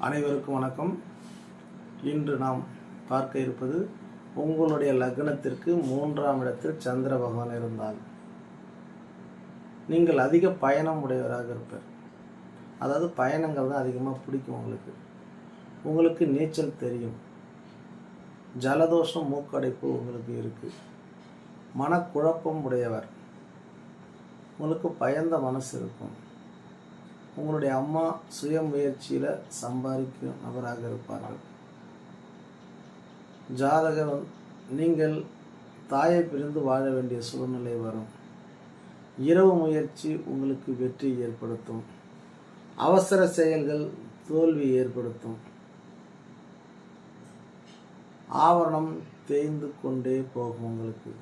அனைவருக்கும் வணக்கம். இன்று நாம் பார்க்க இருப்பது, உங்களுடைய லக்னத்திற்கு 3ஆம் இடத்தில் சந்திர பகவான் இருந்தால் நீங்கள் அதிக பயணம் உடையவராக இருப்பார். அதாவது பயணங்கள் தான் அதிகமாக பிடிக்கும். உங்களுக்கு நீச்சல் தெரியும். ஜலதோஷம் மூக்கடைப்பு உங்களுக்கு இருக்குது. மனக்குழப்பம் உடையவர். உங்களுக்கு பயந்த மனசு இருக்கும். உங்களுடைய அம்மா சுய முயற்சியில் சம்பாதிக்கும் நபராக இருப்பார்கள். ஜாதகர் நீங்கள் தாயை பிரிந்து வாழ வேண்டிய சூழ்நிலை வரும். இரவு முயற்சி உங்களுக்கு வெற்றி ஏற்படுத்தும். அவசர செயல்கள் தோல்வி ஏற்படுத்தும். ஆவரணம் தேய்ந்து கொண்டே போகும். உங்களுக்கு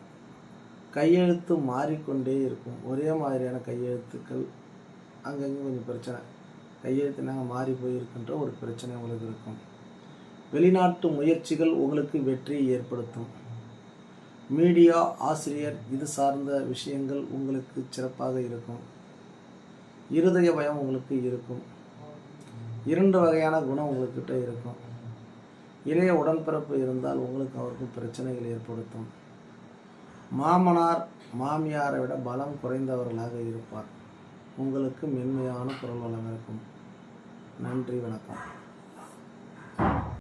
கையெழுத்து மாறிக்கொண்டே இருக்கும். ஒரே மாதிரியான கையெழுத்துக்கள் அங்கங்கே கொஞ்சம் பிரச்சனை. கையெழுத்து நாங்கள் மாறி போயிருக்கின்ற ஒரு பிரச்சனை உங்களுக்கு இருக்கும். வெளிநாட்டு முயற்சிகள் உங்களுக்கு வெற்றி ஏற்படுத்தும். மீடியா, ஆசிரியர் இது சார்ந்த விஷயங்கள் உங்களுக்கு சிறப்பாக இருக்கும். இருதய பயம் உங்களுக்கு இருக்கும். 2 வகையான குணம் உங்கள்கிட்ட இருக்கும். இளைய உடன்பிறப்பு இருந்தால் உங்களுக்கு அவருக்கு பிரச்சனைகள் ஏற்படுத்தும். மாமனார் மாமியாரை விட பலம் குறைந்தவர்களாக இருப்பார். உங்களுக்கு மென்மையான குரல் வளம் இருக்கும். நன்றி, வணக்கம்.